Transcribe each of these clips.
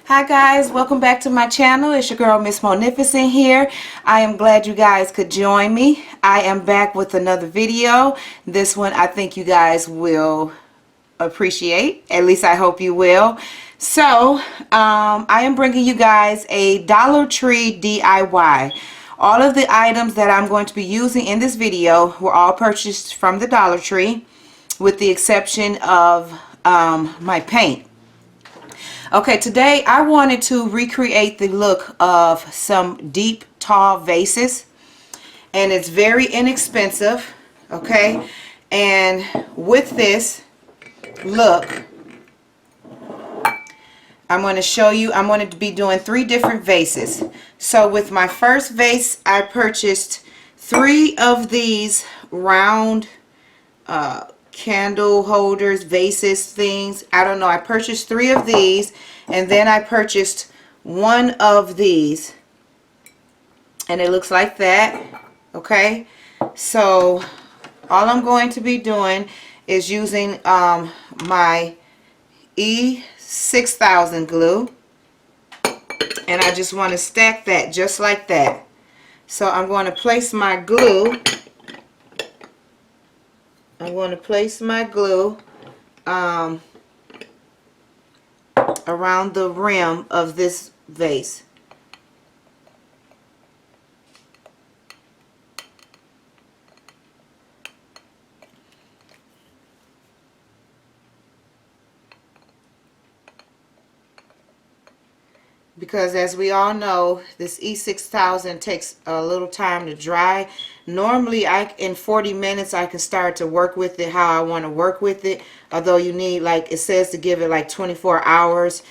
Hi guys, welcome back to my channel. It's your girl Miss Monificent here. I am glad you guys could join me. I am back with another video. This one I think you guys will appreciate. At least I hope you will. So I am bringing you guys a Dollar Tree DIY. All of the items that I'm going to be using in this video were all purchased from the Dollar Tree, with the exception of my paint. Okay, today I wanted to recreate the look of some deep, tall vases, and it's very inexpensive, okay? And with this look, I'm going to show you, I'm going to be doing 3 different vases. So with my first vase, I purchased 3 of these round candle holders, vases, things. I don't know. I purchased 3 of these, and then I purchased 1 of these, and it looks like that. Okay, so all I'm going to be doing is using my E6000 glue, and I just want to stack that just like that. So I'm going to place my glue. I'm going to place my glue around the rim of this vase. Because as we all know, this E6000 takes a little time to dry. Normally in 40 minutes I can start to work with it how I want to work with it, although you need, like it says, to give it like 24 hours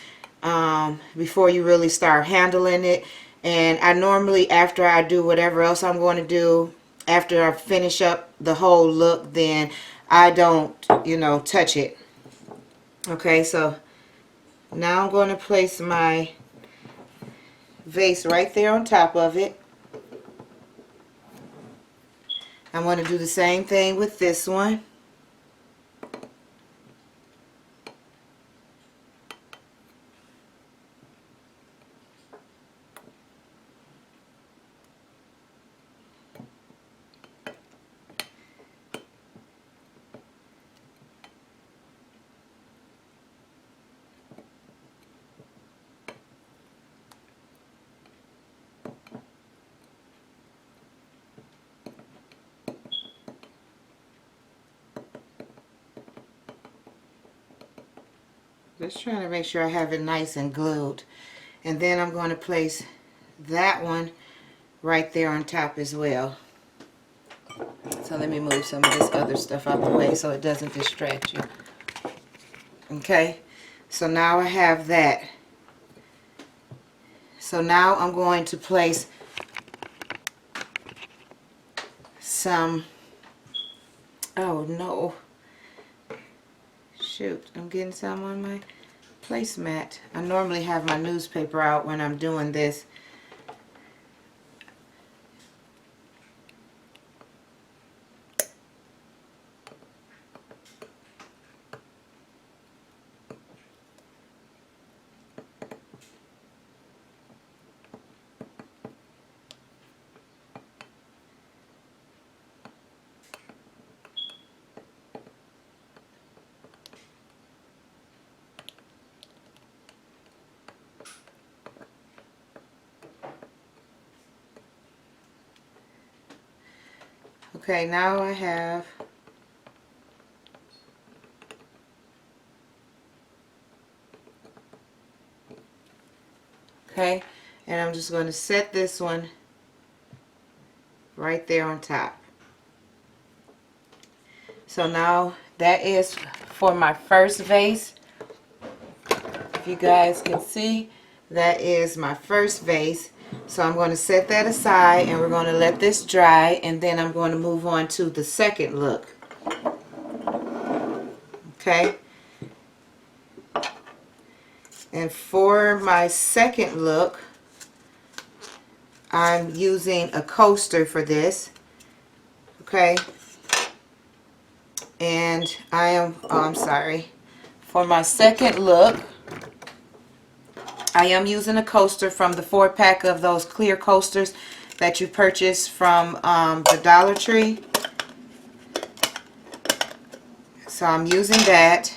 before you really start handling it. And I normally, after I do whatever else I'm going to do, after I finish up the whole look, then I don't, you know, touch it. Okay, so now I'm going to place my vase right there on top of it. I'm going to do the same thing with this one. Just trying to make sure I have it nice and glued. And then I'm going to place that one right there on top as well. So let me move some of this other stuff out the way so it doesn't distract you. Okay, so now I have that. So now I'm going to place some, oh no, shoot, I'm getting some on my placemat. I normally have my newspaper out when I'm doing this. Okay, now I have okay, and I'm just going to set this one right there on top. So now that is for my first vase. If you guys can see, That is my first vase. So I'm going to set that aside and we're going to let this dry, and then I'm going to move on to the second look. Okay. And for my second look, I'm using a coaster for this. Okay. And I'm sorry. For my second look, I am using a coaster from the 4-pack of those clear coasters that you purchase from the Dollar Tree. So I'm using that.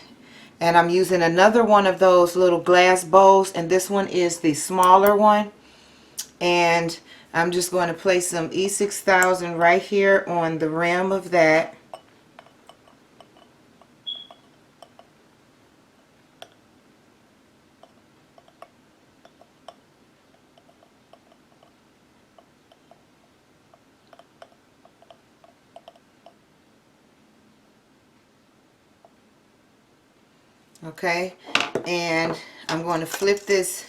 And I'm using another one of those little glass bowls, and this one is the smaller one. And I'm just going to place some E6000 right here on the rim of that. Okay, and I'm going to flip this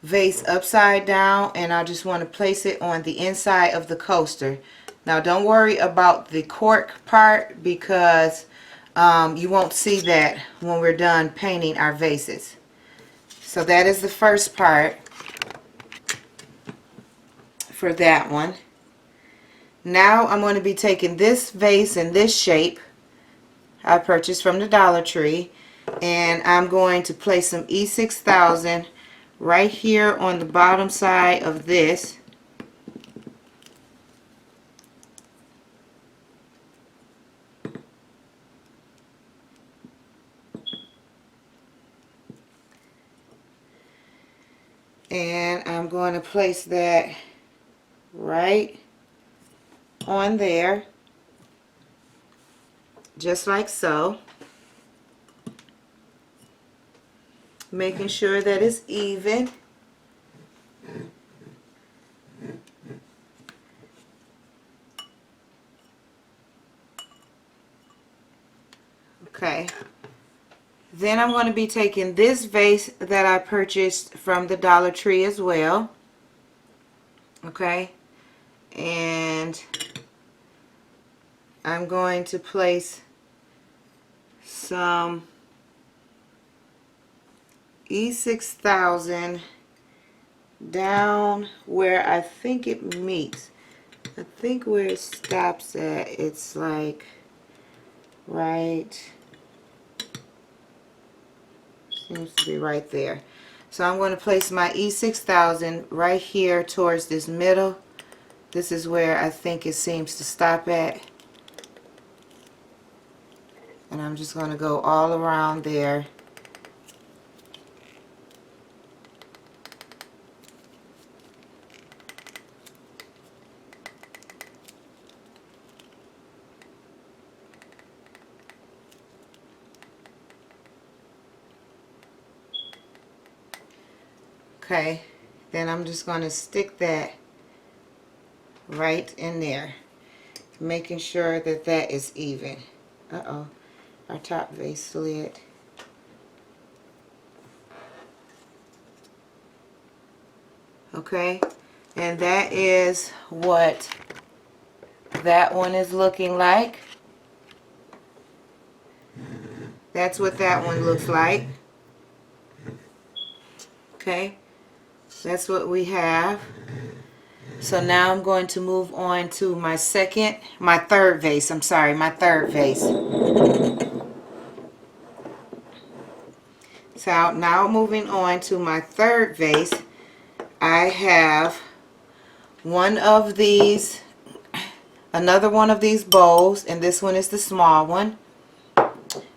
vase upside down, and I just want to place it on the inside of the coaster. Now don't worry about the cork part, because you won't see that when we're done painting our vases. So that is the first part for that one. Now I'm going to be taking this vase in this shape I purchased from the Dollar Tree, and I'm going to place some E6000 right here on the bottom side of this. And I'm going to place that right on there, just like so. Making sure that it's even. Okay. Then I'm going to be taking this vase that I purchased from the Dollar Tree as well. Okay. And I'm going to place some E6000 down where I think it meets. I think where it stops at, it's like right, seems to be right there. So I'm going to place my E6000 right here towards this middle. This is where I think it seems to stop at. And I'm just going to go all around there. Okay, then I'm just going to stick that right in there, making sure that that is even. Uh-oh, our top vase slid. Okay, and that is what that one is looking like. That's what that one looks like. Okay, that's what we have. So now I'm going to move on to my third vase. I'm sorry, my third vase. So now moving on to my third vase, I have one of these, another one of these bowls, and this one is the small one.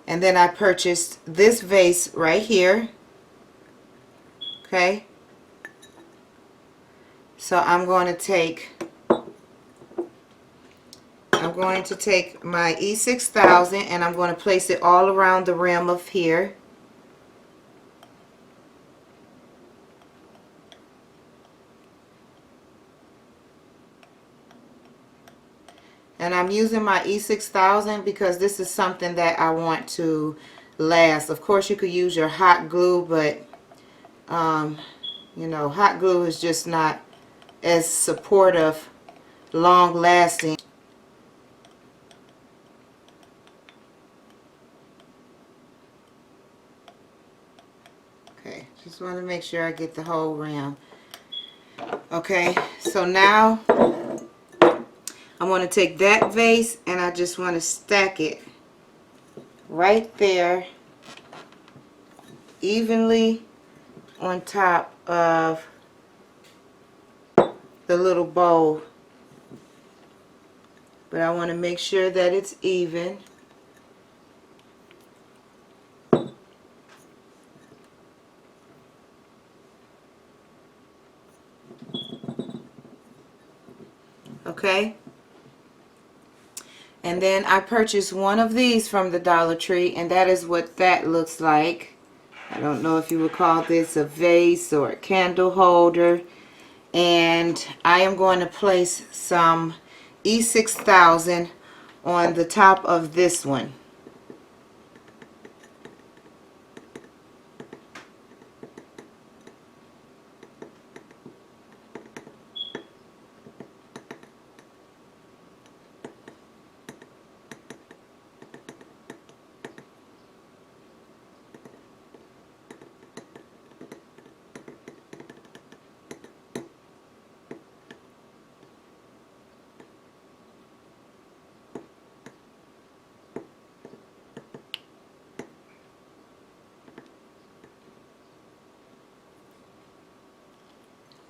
And then I purchased this vase right here. Okay. So I'm going to take my E6000 and I'm going to place it all around the rim of here. And I'm using my E6000 because this is something that I want to last. Of course you could use your hot glue, but You know, hot glue is just not as supportive, long lasting. Okay, just want to make sure I get the whole rim. Okay, so now I want to take that vase and I just want to stack it right there evenly on top of the little bowl. But I want to make sure that it's even. Okay, and then I purchased one of these from the Dollar Tree, and that is what that looks like. I don't know if you would call this a vase or a candle holder. And I am going to place some E6000 on the top of this one.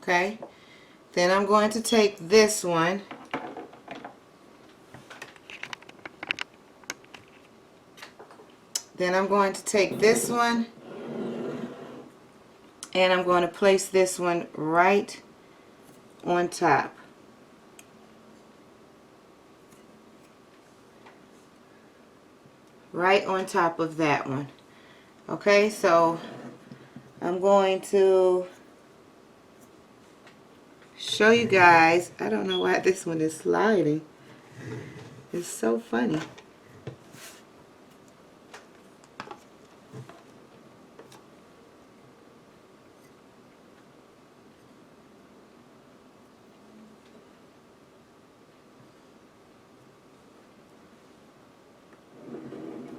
Okay, then I'm going to take this one and I'm going to place this one right on top. Right on top of that one. Okay, so I'm going to show you guys. I don't know why this one is sliding. It's so funny.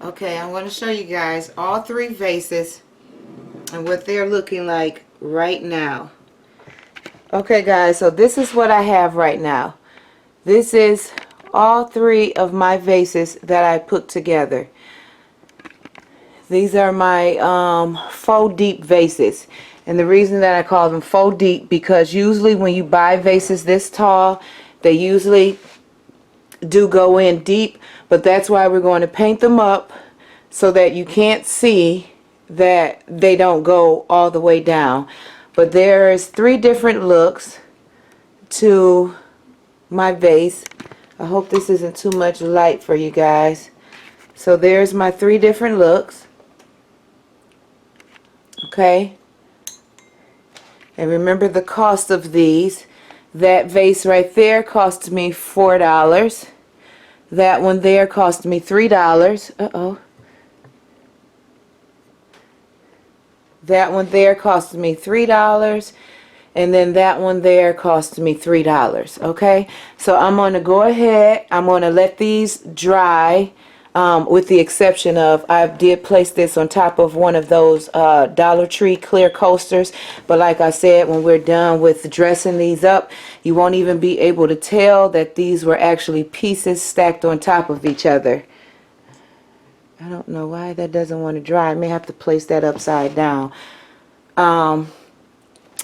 Okay, I'm going to show you guys all three vases and what they're looking like right now. Okay guys, so this is what I have right now. This is all three of my vases that I put together. These are my faux deep vases. And the reason that I call them faux deep, because usually when you buy vases this tall, they usually do go in deep. But that's why we're going to paint them up so that you can't see that they don't go all the way down. But there's three different looks to my vase. I hope this isn't too much light for you guys. So there's my three different looks. Okay. And remember the cost of these. That vase right there cost me $4. That one there cost me $3. Uh-oh. That one there cost me $3, and then that one there cost me $3. Okay, so I'm going to go ahead. I'm going to let these dry, with the exception of I did place this on top of one of those Dollar Tree clear coasters. But like I said, when we're done with dressing these up, you won't even be able to tell that these were actually pieces stacked on top of each other. I don't know why that doesn't want to dry. I may have to place that upside down. I'm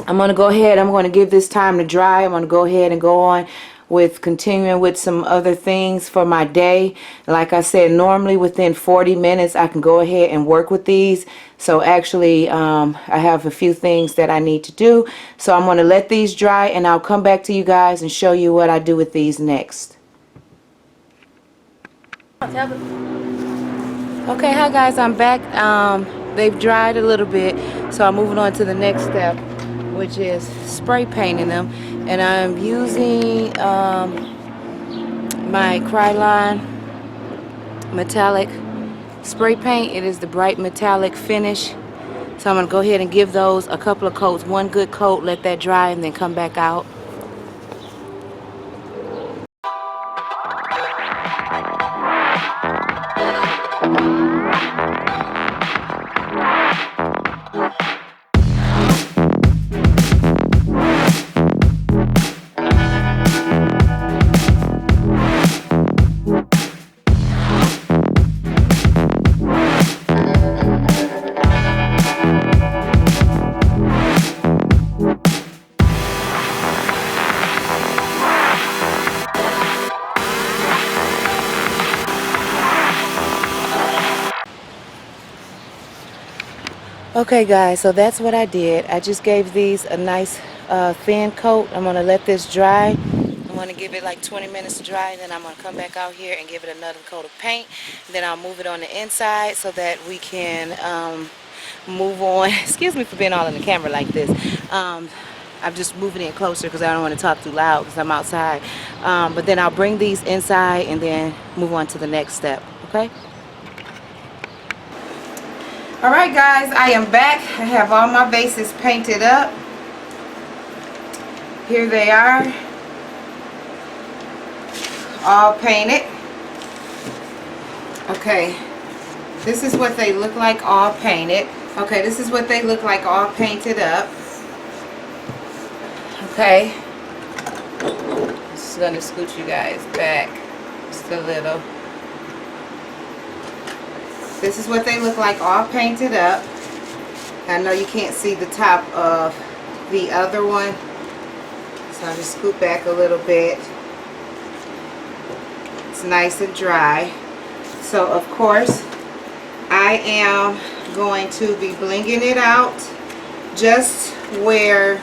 going to go ahead. I'm going to give this time to dry. I'm going to go ahead and go on with continuing with some other things for my day. Like I said, normally within 40 minutes I can go ahead and work with these. So actually I have a few things that I need to do. So I'm going to let these dry and I'll come back to you guys and show you what I do with these next. Okay, hi guys, I'm back. They've dried a little bit, so I'm moving on to the next step, which is spray painting them. And I'm using my Krylon metallic spray paint. It is the bright metallic finish. So I'm going to go ahead and give those a couple of coats, one good coat, let that dry, and then come back out. Okay guys, so that's what I did. I just gave these a nice thin coat. I'm going to let this dry. I'm going to give it like 20 minutes to dry, and then I'm going to come back out here and give it another coat of paint. Then I'll move it on the inside so that we can move on. Excuse me for being all in the camera like this. I'm just moving in closer because I don't want to talk too loud because I'm outside. But then I'll bring these inside and then move on to the next step. Okay? Alright guys, I am back. I have all my vases painted up. Here they are. All painted. Okay. This is what they look like all painted. Okay, this is what they look like all painted up. Okay. Just gonna scoot you guys back just a little. This is what they look like all painted up. I know you can't see the top of the other one, so I'll just scoot back a little bit. It's nice and dry. So of course I am going to be blinging it out just where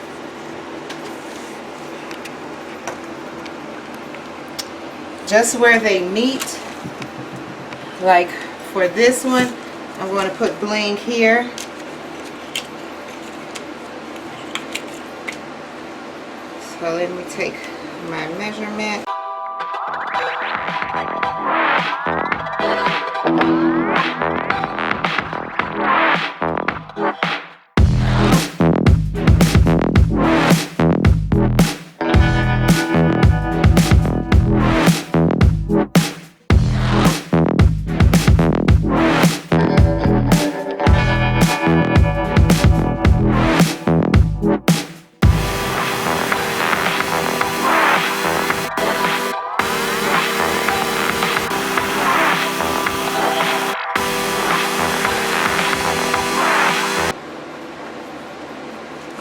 they meet. Like for this one, I'm going to put bling here. So let me take my measurement.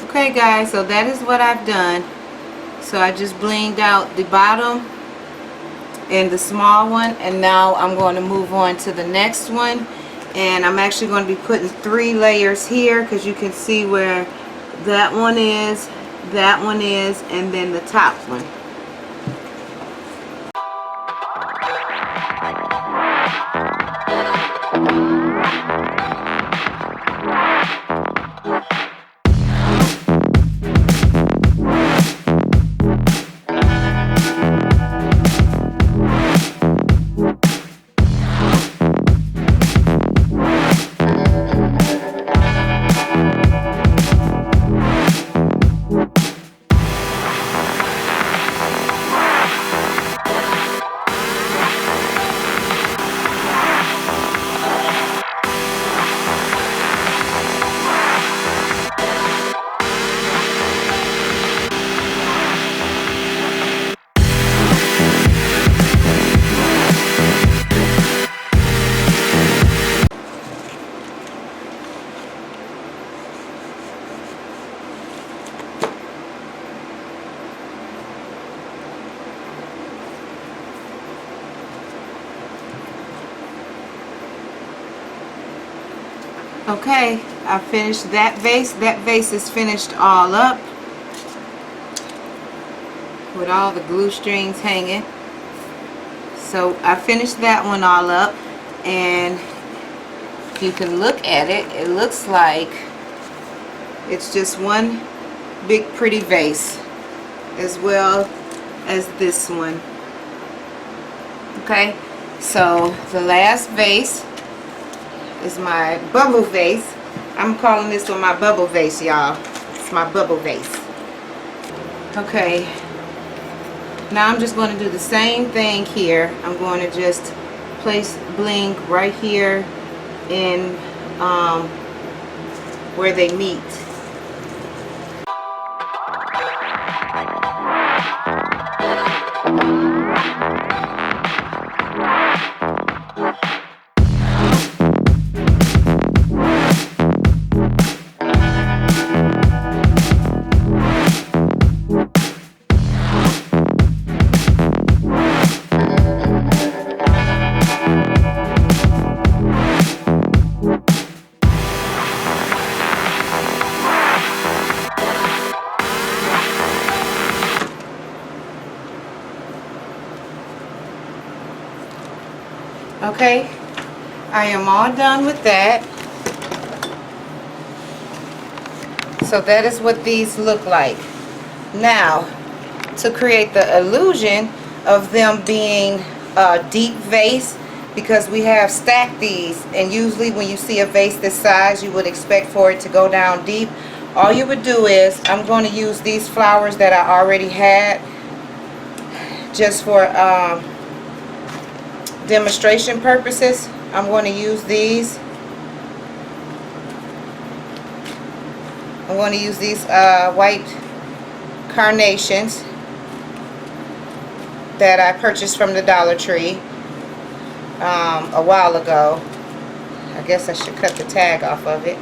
Okay guys, so that is what I've done. So I just blinged out the bottom and the small one, and now I'm going to move on to the next one. And I'm actually going to be putting 3 layers here because you can see where that one is, and then the top one. Okay, I finished that vase. That vase is finished all up with all the glue strings hanging. So I finished that one all up, and if you can look at it, it looks like it's just one big pretty vase, as well as this one. Okay, so the last vase is my bubble vase, I'm calling this one my bubble vase, y'all. It's my bubble vase. Okay, now I'm just going to do the same thing here. I'm going to just place bling right here in where they meet. Okay, I am all done with that. So that is what these look like. Now, to create the illusion of them being a deep vase, because we have stacked these, and usually when you see a vase this size, you would expect for it to go down deep. All you would do is, I'm going to use these flowers that I already had just for demonstration purposes. I'm going to use these. I'm going to use these white carnations that I purchased from the Dollar Tree a while ago. I guess I should cut the tag off of it.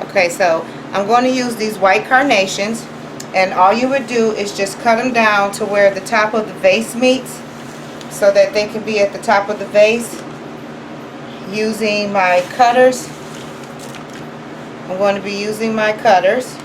Okay, so I'm going to use these white carnations, and all you would do is just cut them down to where the top of the vase meets, so that they can be at the top of the vase. Using my cutters, I'm going to be using my cutters.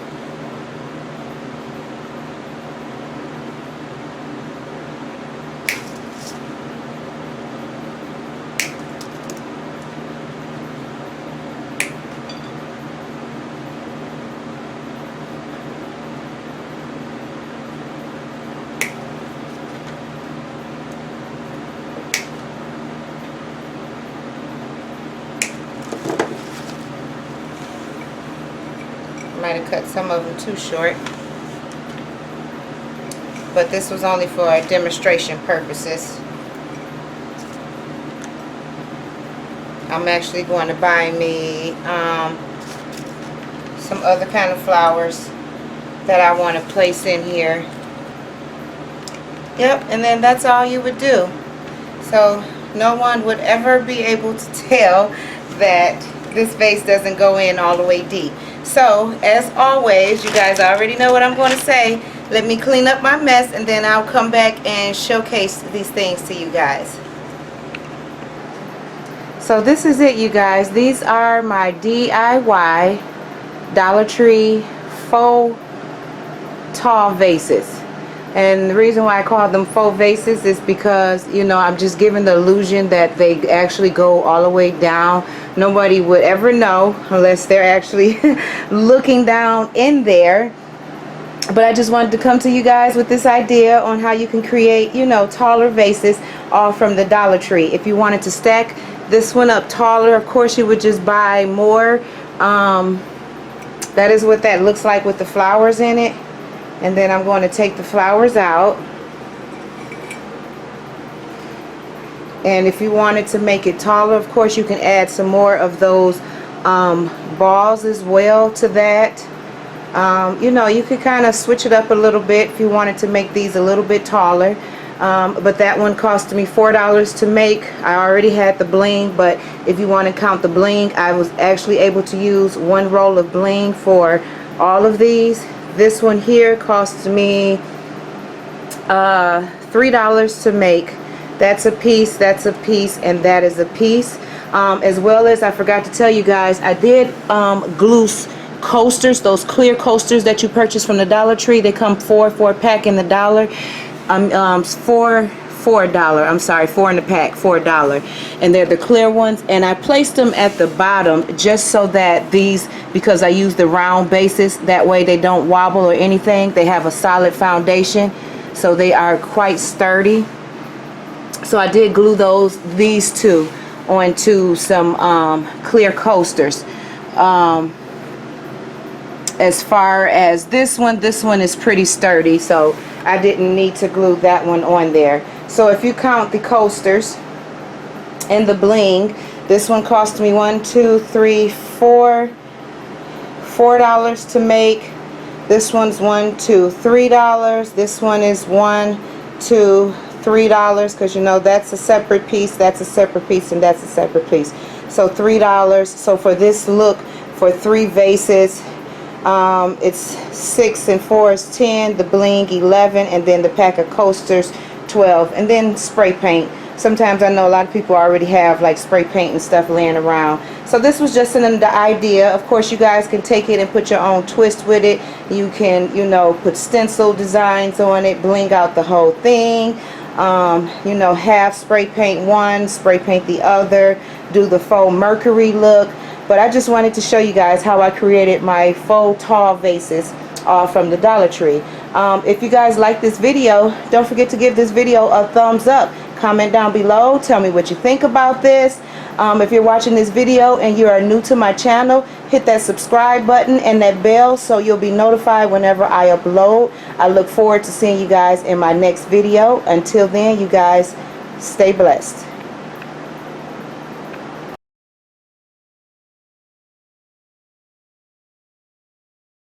Might have cut some of them too short, but this was only for demonstration purposes. I'm actually going to buy me some other kind of flowers that I want to place in here. Yep, and then that's all you would do. So no one would ever be able to tell that this vase doesn't go in all the way deep. So, as always, you guys already know what I'm going to say. Let me clean up my mess, and then I'll come back and showcase these things to you guys. So this is it, you guys. These are my DIY Dollar Tree faux tall vases. And the reason why I call them faux vases is because, you know, I'm just giving the illusion that they actually go all the way down. Nobody would ever know unless they're actually looking down in there. But I just wanted to come to you guys with this idea on how you can create, you know, taller vases all from the Dollar Tree. If you wanted to stack this one up taller, of course you would just buy more. That is what that looks like with the flowers in it. And then I'm going to take the flowers out. And if you wanted to make it taller, of course you can add some more of those balls as well to that. You know, you could kind of switch it up a little bit if you wanted to make these a little bit taller. But that one cost me $4 to make. I already had the bling, but if you want to count the bling, I was actually able to use one roll of bling for all of these. This one here cost me $3 to make. That's a piece, and that is a piece. As well as, I forgot to tell you guys, I did glue coasters, those clear coasters that you purchase from the Dollar Tree. They come 4 for a pack in the dollar. 4 $4. I'm sorry, 4 in the pack, $4. And they're the clear ones. And I placed them at the bottom just so that these, because I use the round bases, that way they don't wobble or anything. They have a solid foundation, so they are quite sturdy. So I did glue these two onto some clear coasters. As far as this one is pretty sturdy, so I didn't need to glue that one on there. So if you count the coasters and the bling, this one cost me $4 to make. This one's $3. This one is $3, because you know that's a separate piece, that's a separate piece, and that's a separate piece. So $3. So for this look, for 3 vases, it's 6 and 4 is 10, the bling 11, and then the pack of coasters 12, and then spray paint. Sometimes I know a lot of people already have like spray paint and stuff laying around. So this was just the idea. Of course, you guys can take it and put your own twist with it. You can, you know, put stencil designs on it, bling out the whole thing. You know, half spray paint one, spray paint the other, do the faux mercury look. But I just wanted to show you guys how I created my faux tall vases from the Dollar Tree. If you guys like this video, don't forget to give this video a thumbs up. Comment down below, tell me what you think about this. If you're watching this video and you are new to my channel, hit that subscribe button and that bell so you'll be notified whenever I upload. I look forward to seeing you guys in my next video. Until then, you guys stay blessed.